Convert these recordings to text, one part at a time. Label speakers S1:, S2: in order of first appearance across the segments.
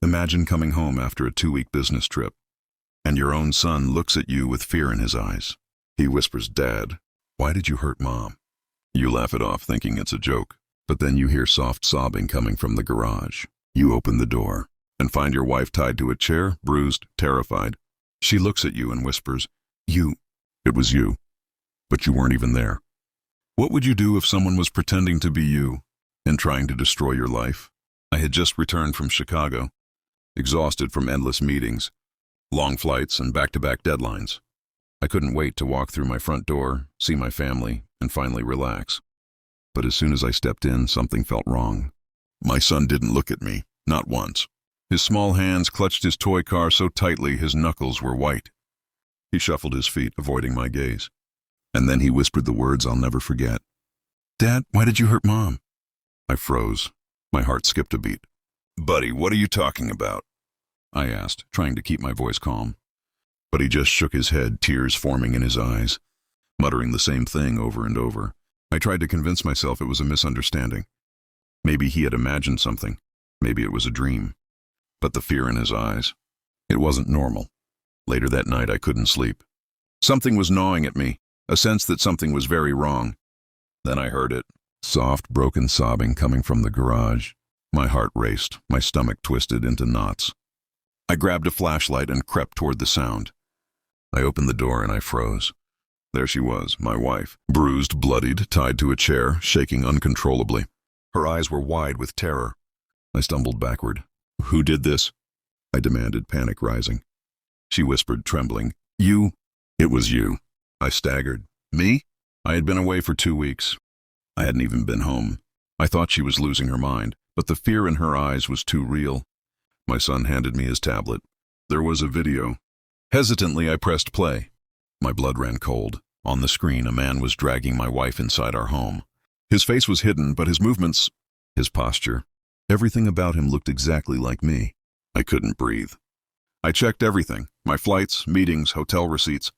S1: Imagine coming home after a 2-week business trip, and your own son looks at you with fear in his eyes. He whispers, "Dad, why did you hurt Mom?" You laugh it off, thinking it's a joke, but then you hear soft sobbing coming from the garage. You open the door and find your wife tied to a chair, bruised, terrified. She looks at you and whispers, It was you, but you weren't even there." What would you do if someone was pretending to be you and trying to destroy your life? I had just returned from Chicago, exhausted from endless meetings, long flights, and back-to-back deadlines. I couldn't wait to walk through my front door, see my family, and finally relax. But as soon as I stepped in, something felt wrong. My son didn't look at me, not once. His small hands clutched his toy car so tightly his knuckles were white. He shuffled his feet, avoiding my gaze. And then he whispered the words I'll never forget. "Dad, why did you hurt Mom?" I froze. My heart skipped a beat. "Buddy, what are you talking about?" I asked, trying to keep my voice calm. But he just shook his head, tears forming in his eyes, muttering the same thing over and over. I tried to convince myself it was a misunderstanding. Maybe he had imagined something. Maybe it was a dream. But the fear in his eyes, it wasn't normal. Later that night, I couldn't sleep. Something was gnawing at me, a sense that something was very wrong. Then I heard it, soft, broken sobbing coming from the garage. My heart raced, my stomach twisted into knots. I grabbed a flashlight and crept toward the sound. I opened the door and I froze. There she was, my wife, bruised, bloodied, tied to a chair, shaking uncontrollably. Her eyes were wide with terror. I stumbled backward. "Who did this?" I demanded, panic rising. She whispered, trembling, "You." "It was you." I staggered. "Me?" I had been away for 2 weeks. I hadn't even been home. I thought she was losing her mind, but the fear in her eyes was too real. My son handed me his tablet. There was a video. Hesitantly, I pressed play. My blood ran cold. On the screen, a man was dragging my wife inside our home. His face was hidden, but his movements, his posture, everything about him looked exactly like me. I couldn't breathe. I checked everything, my flights, meetings, hotel receipts.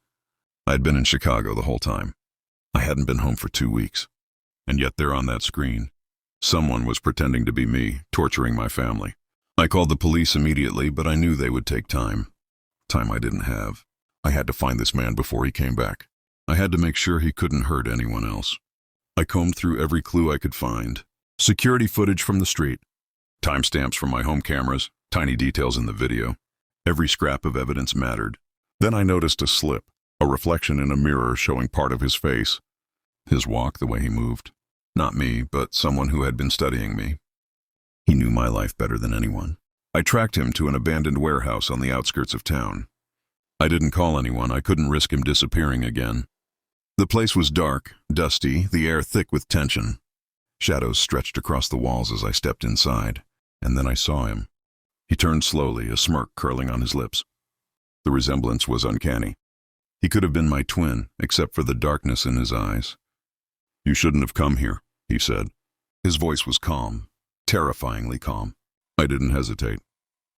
S1: I'd been in Chicago the whole time. I hadn't been home for 2 weeks. And yet there on that screen, someone was pretending to be me, torturing my family. I called the police immediately, but I knew they would take time. Time I didn't have. I had to find this man before he came back. I had to make sure he couldn't hurt anyone else. I combed through every clue I could find. Security footage from the street, timestamps from my home cameras, tiny details in the video. Every scrap of evidence mattered. Then I noticed a slip, a reflection in a mirror showing part of his face. His walk, the way he moved. Not me, but someone who had been studying me. He knew my life better than anyone. I tracked him to an abandoned warehouse on the outskirts of town. I didn't call anyone. I couldn't risk him disappearing again. The place was dark, dusty, the air thick with tension. Shadows stretched across the walls as I stepped inside, and then I saw him. He turned slowly, a smirk curling on his lips. The resemblance was uncanny. He could have been my twin, except for the darkness in his eyes. "You shouldn't have come here," he said. His voice was calm, terrifyingly calm. I didn't hesitate.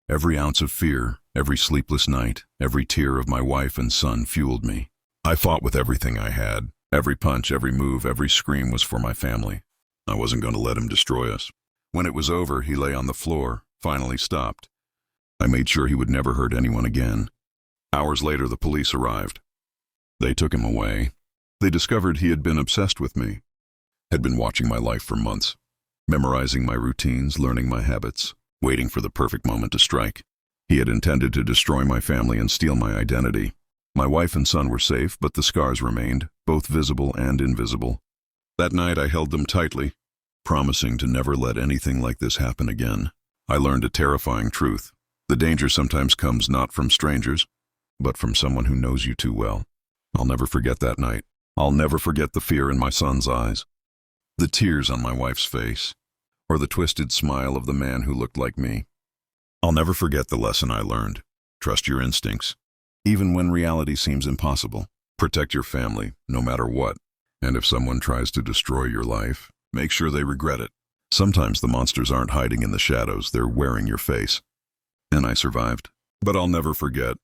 S1: Every ounce of fear, every sleepless night, every tear of my wife and son fueled me. I fought with everything I had. Every punch, every move, every scream was for my family. I wasn't going to let him destroy us. When it was over, he lay on the floor, finally stopped. I made sure he would never hurt anyone again. Hours later, the police arrived. They took him away. They discovered he had been obsessed with me, had been watching my life for months, memorizing my routines, learning my habits, waiting for the perfect moment to strike. He had intended to destroy my family and steal my identity. My wife and son were safe, but the scars remained, both visible and invisible. That night I held them tightly, promising to never let anything like this happen again. I learned a terrifying truth. The danger sometimes comes not from strangers, but from someone who knows you too well. I'll never forget that night. I'll never forget the fear in my son's eyes, the tears on my wife's face, or the twisted smile of the man who looked like me. I'll never forget the lesson I learned. Trust your instincts. Even when reality seems impossible, protect your family, no matter what. And if someone tries to destroy your life, make sure they regret it. Sometimes the monsters aren't hiding in the shadows, they're wearing your face. And I survived. But I'll never forget